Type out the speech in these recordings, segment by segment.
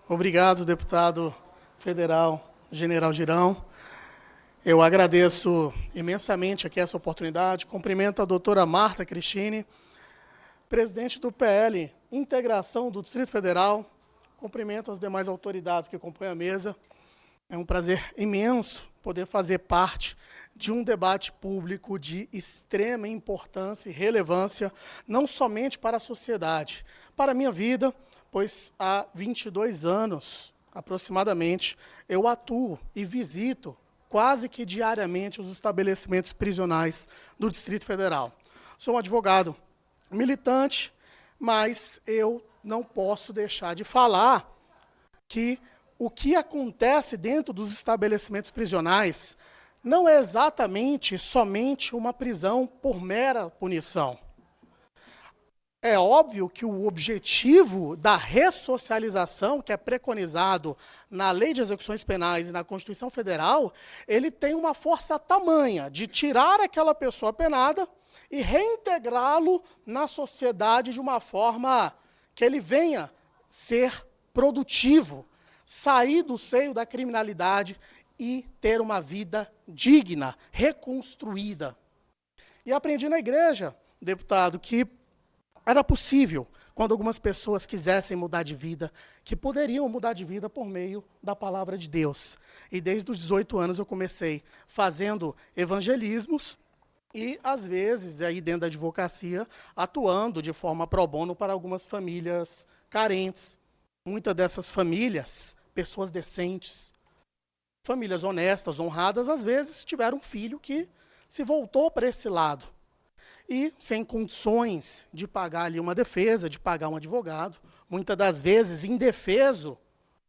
Obrigado, deputado federal General Girão. Eu agradeço imensamente aqui essa oportunidade. Cumprimento a doutora Marta Cristine, presidente do PL Integração do Distrito Federal. Cumprimento as demais autoridades que compõem a mesa. É um prazer imenso poder fazer parte de um debate público de extrema importância e relevância, não somente para a sociedade, para a minha vida, pois há 22 anos, aproximadamente, eu atuo e visito quase que diariamente os estabelecimentos prisionais do Distrito Federal. Sou um advogado militante, mas eu não posso deixar de falar que o que acontece dentro dos estabelecimentos prisionais não é exatamente somente uma prisão por mera punição. É óbvio que o objetivo da ressocialização, que é preconizado na Lei de Execuções Penais e na Constituição Federal, ele tem uma força tamanha de tirar aquela pessoa penada e reintegrá-lo na sociedade de uma forma que ele venha ser produtivo, sair do seio da criminalidade e ter uma vida digna, reconstruída. E aprendi na igreja, deputado, que era possível, quando algumas pessoas quisessem mudar de vida, que poderiam mudar de vida por meio da palavra de Deus. E desde os 18 anos eu comecei fazendo evangelismos e, às vezes, aí dentro da advocacia, atuando de forma pro bono para algumas famílias carentes. Muitas dessas famílias, pessoas decentes, famílias honestas, honradas, às vezes tiveram um filho que se voltou para esse lado. E sem condições de pagar ali uma defesa, de pagar um advogado, muitas das vezes indefeso,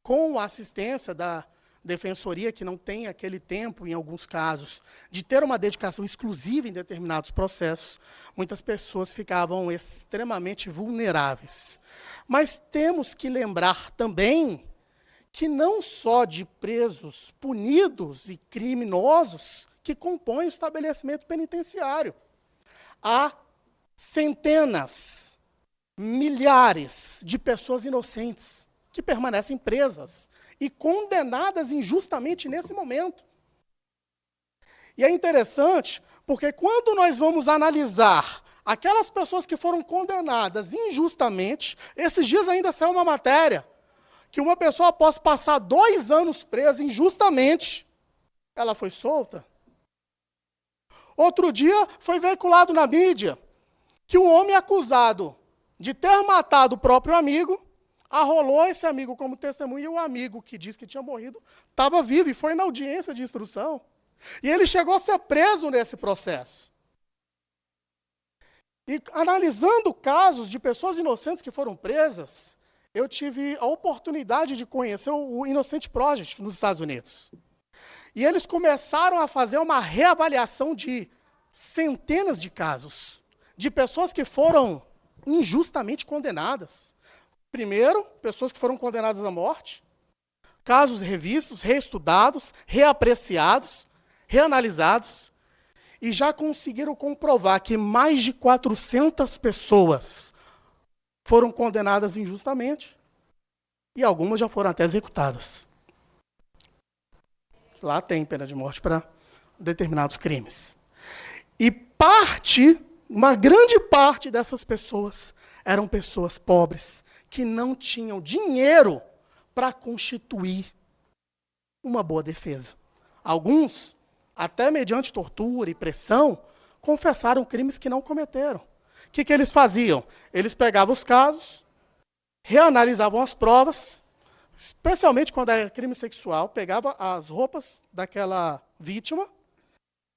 com a assistência da defensoria, que não tem aquele tempo, em alguns casos, de ter uma dedicação exclusiva em determinados processos, muitas pessoas ficavam extremamente vulneráveis. Mas temos que lembrar também que não só de presos punidos e criminosos que compõem o estabelecimento penitenciário. Há centenas, milhares de pessoas inocentes que permanecem presas e condenadas injustamente nesse momento. E é interessante, porque quando nós vamos analisar aquelas pessoas que foram condenadas injustamente, esses dias ainda saiu uma matéria, que uma pessoa após passar 2 anos presa injustamente, ela foi solta. Outro dia foi veiculado na mídia que um homem acusado de ter matado o próprio amigo, arrolou esse amigo como testemunha e o amigo que disse que tinha morrido estava vivo e foi na audiência de instrução. E ele chegou a ser preso nesse processo. E analisando casos de pessoas inocentes que foram presas, eu tive a oportunidade de conhecer o Innocent Project nos Estados Unidos. E eles começaram a fazer uma reavaliação de centenas de casos, de pessoas que foram injustamente condenadas. Primeiro, pessoas que foram condenadas à morte, casos revistos, reestudados, reapreciados, reanalisados, e já conseguiram comprovar que mais de 400 pessoas foram condenadas injustamente, e algumas já foram até executadas. Lá tem pena de morte para determinados crimes. E uma grande parte dessas pessoas eram pessoas pobres, que não tinham dinheiro para constituir uma boa defesa. Alguns, até mediante tortura e pressão, confessaram crimes que não cometeram. O que eles faziam? Eles pegavam os casos, reanalisavam as provas, especialmente quando era crime sexual, pegava as roupas daquela vítima,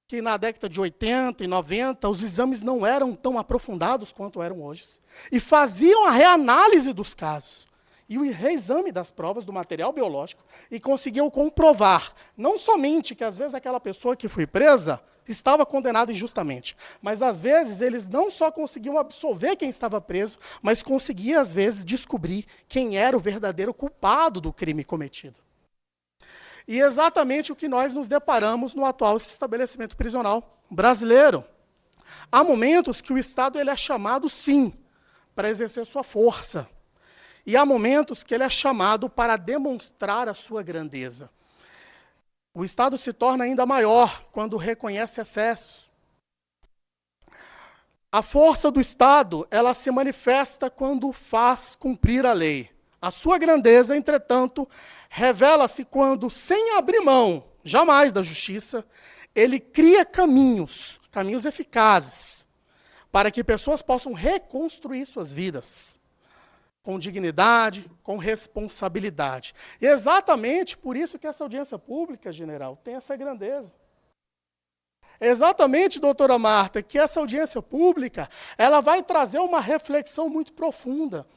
que na década de 80 e 90, os exames não eram tão aprofundados quanto eram hoje, e faziam a reanálise dos casos, e o reexame das provas do material biológico, e conseguiam comprovar, não somente que às vezes aquela pessoa que foi presa estava condenada injustamente, mas às vezes eles não só conseguiam absolver quem estava preso, mas conseguiam às vezes descobrir quem era o verdadeiro culpado do crime cometido. E exatamente o que nós nos deparamos no atual estabelecimento prisional brasileiro. Há momentos que o Estado ele é chamado, sim, para exercer sua força. E há momentos que ele é chamado para demonstrar a sua grandeza. O Estado se torna ainda maior quando reconhece excessos. A força do Estado, ela se manifesta quando faz cumprir a lei. A sua grandeza, entretanto, revela-se quando, sem abrir mão, jamais da justiça, ele cria caminhos eficazes, para que pessoas possam reconstruir suas vidas, com dignidade, com responsabilidade. E é exatamente por isso que essa audiência pública, general, tem essa grandeza. É exatamente, doutora Marta, que essa audiência pública, ela vai trazer uma reflexão muito profunda.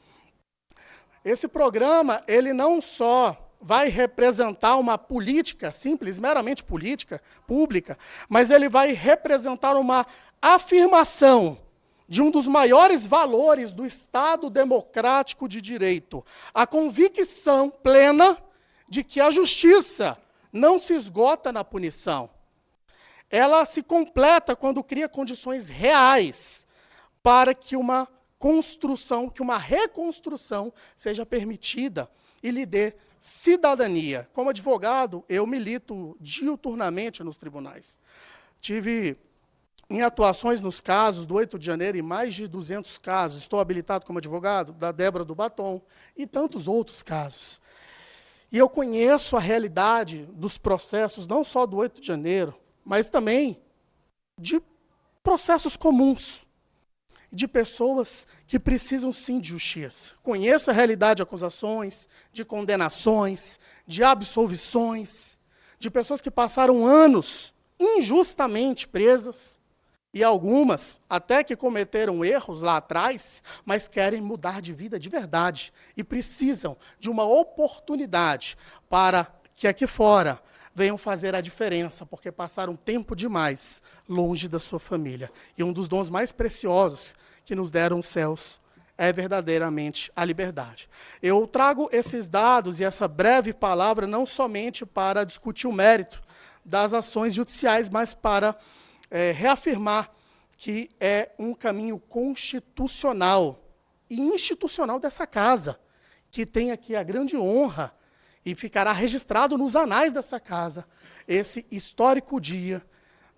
Esse programa, ele não só vai representar uma política simples, meramente política, pública, mas ele vai representar uma afirmação de um dos maiores valores do Estado democrático de direito, a convicção plena de que a justiça não se esgota na punição. Ela se completa quando cria condições reais para que uma construção, que uma reconstrução seja permitida e lhe dê cidadania. Como advogado, eu milito diuturnamente nos tribunais. Tive em atuações nos casos do 8 de janeiro, em mais de 200 casos, estou habilitado como advogado, da Débora do Batom, e tantos outros casos. E eu conheço a realidade dos processos, não só do 8 de janeiro, mas também de processos comuns, de pessoas que precisam sim de justiça. Conheço a realidade de acusações, de condenações, de absolvições, de pessoas que passaram anos injustamente presas, e algumas até que cometeram erros lá atrás, mas querem mudar de vida de verdade, e precisam de uma oportunidade para que aqui fora venham fazer a diferença, porque passaram tempo demais longe da sua família. E um dos dons mais preciosos que nos deram os céus é verdadeiramente a liberdade. Eu trago esses dados e essa breve palavra não somente para discutir o mérito das ações judiciais, mas para reafirmar que é um caminho constitucional e institucional dessa casa, que tem aqui a grande honra e ficará registrado nos anais dessa casa, esse histórico dia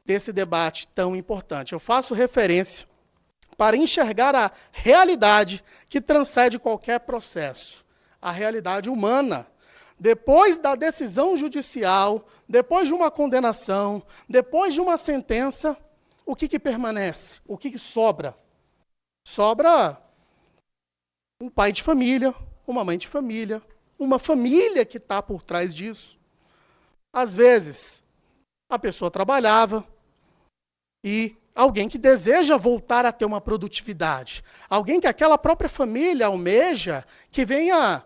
desse debate tão importante. Eu faço referência para enxergar a realidade que transcende qualquer processo, a realidade humana. Depois da decisão judicial, depois de uma condenação, depois de uma sentença, o que permanece? O que sobra? Sobra um pai de família, uma mãe de família, uma família que está por trás disso. Às vezes, a pessoa trabalhava e alguém que deseja voltar a ter uma produtividade. Alguém que aquela própria família almeja que venha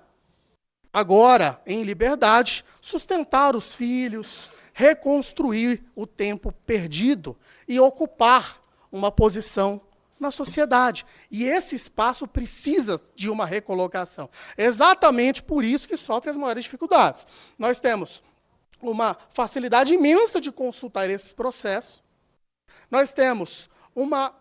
agora, em liberdade, sustentar os filhos, reconstruir o tempo perdido e ocupar uma posição na sociedade. E esse espaço precisa de uma recolocação. Exatamente por isso que sofre as maiores dificuldades. Nós temos uma facilidade imensa de consultar esses processos. Nós temos uma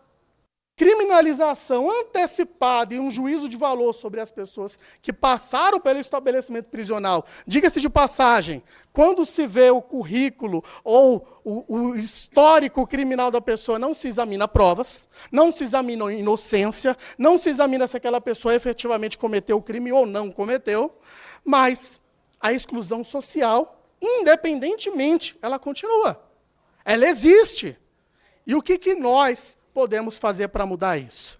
criminalização antecipada e um juízo de valor sobre as pessoas que passaram pelo estabelecimento prisional. Diga-se de passagem, quando se vê o currículo ou o histórico criminal da pessoa, não se examina provas, não se examina a inocência, não se examina se aquela pessoa efetivamente cometeu o crime ou não cometeu, mas a exclusão social, independentemente, ela continua. Ela existe. E o que nós podemos fazer para mudar isso?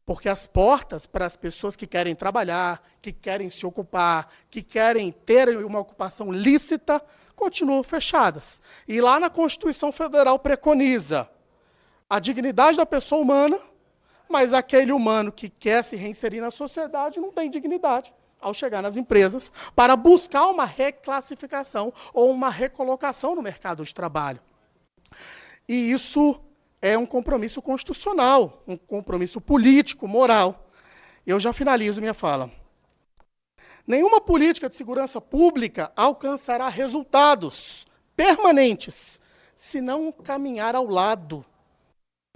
Porque as portas para as pessoas que querem trabalhar, que querem se ocupar, que querem ter uma ocupação lícita, continuam fechadas. E lá na Constituição Federal preconiza a dignidade da pessoa humana, mas aquele humano que quer se reinserir na sociedade não tem dignidade ao chegar nas empresas para buscar uma reclassificação ou uma recolocação no mercado de trabalho. E isso é um compromisso constitucional, um compromisso político, moral. Eu já finalizo minha fala. Nenhuma política de segurança pública alcançará resultados permanentes se não caminhar ao lado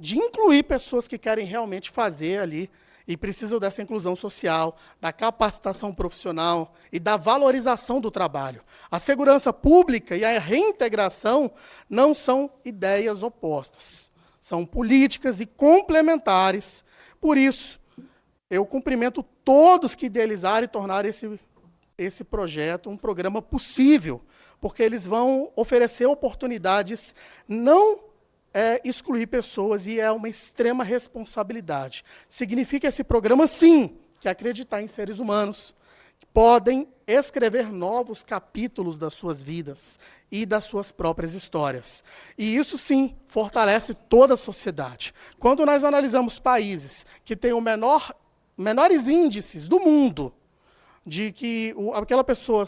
de incluir pessoas que querem realmente fazer ali e precisam dessa inclusão social, da capacitação profissional e da valorização do trabalho. A segurança pública e a reintegração não são ideias opostas, são políticas e complementares. Por isso, eu cumprimento todos que idealizaram e tornaram esse projeto um programa possível, porque eles vão oferecer oportunidades, não excluir pessoas, e é uma extrema responsabilidade. Significa esse programa, sim, que acreditar em seres humanos, que podem escrever novos capítulos das suas vidas e das suas próprias histórias. E isso, sim, fortalece toda a sociedade. Quando nós analisamos países que têm menores índices do mundo de que aquela pessoa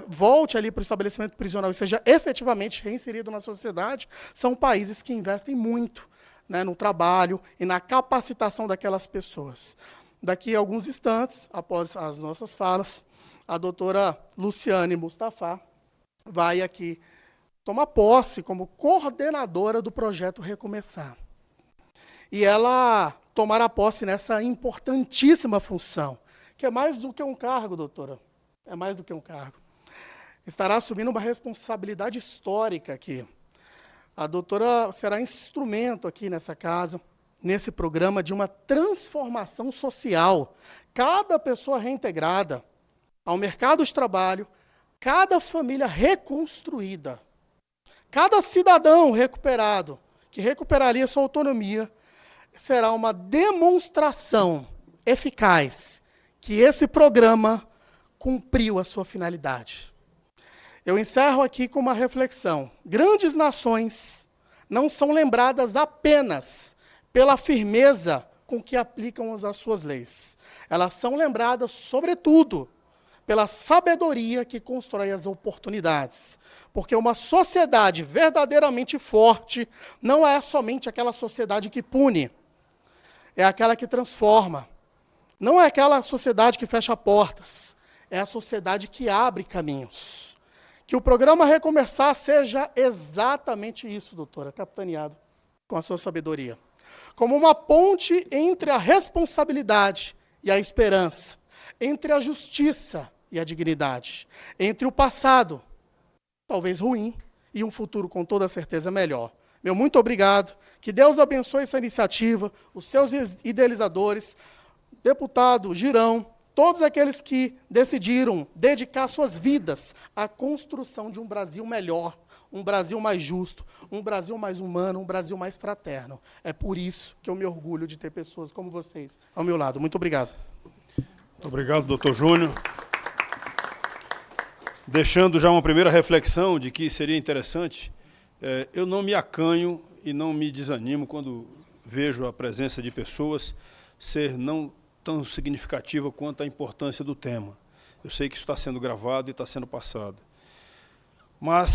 volte ali para o estabelecimento prisional e seja efetivamente reinserido na sociedade, são países que investem muito, né, no trabalho e na capacitação daquelas pessoas. Daqui a alguns instantes, após as nossas falas, a doutora Luciane Mustafa vai aqui tomar posse como coordenadora do projeto Recomeçar. E ela tomará posse nessa importantíssima função, que é mais do que um cargo, doutora. É mais do que um cargo. Estará assumindo uma responsabilidade histórica aqui. A doutora será instrumento aqui nessa casa, nesse programa, de uma transformação social. Cada pessoa reintegrada ao mercado de trabalho, cada família reconstruída, cada cidadão recuperado, que recuperaria sua autonomia, será uma demonstração eficaz que esse programa cumpriu a sua finalidade. Eu encerro aqui com uma reflexão. Grandes nações não são lembradas apenas pela firmeza com que aplicam as suas leis. Elas são lembradas, sobretudo, pela sabedoria que constrói as oportunidades. Porque uma sociedade verdadeiramente forte não é somente aquela sociedade que pune, é aquela que transforma. Não é aquela sociedade que fecha portas, é a sociedade que abre caminhos. Que o programa Recomeçar seja exatamente isso, doutora, capitaneado com a sua sabedoria. Como uma ponte entre a responsabilidade e a esperança, entre a justiça e a dignidade, entre o passado, talvez ruim, e um futuro com toda certeza melhor. Meu muito obrigado, que Deus abençoe essa iniciativa, os seus idealizadores, deputado Girão, todos aqueles que decidiram dedicar suas vidas à construção de um Brasil melhor, um Brasil mais justo, um Brasil mais humano, um Brasil mais fraterno. É por isso que eu me orgulho de ter pessoas como vocês ao meu lado. Muito obrigado. Muito obrigado, doutor Júnior. Deixando já uma primeira reflexão de que seria interessante, eu não me acanho e não me desanimo quando vejo a presença de pessoas ser não tão significativa quanto a importância do tema. Eu sei que isso está sendo gravado e está sendo passado. Mas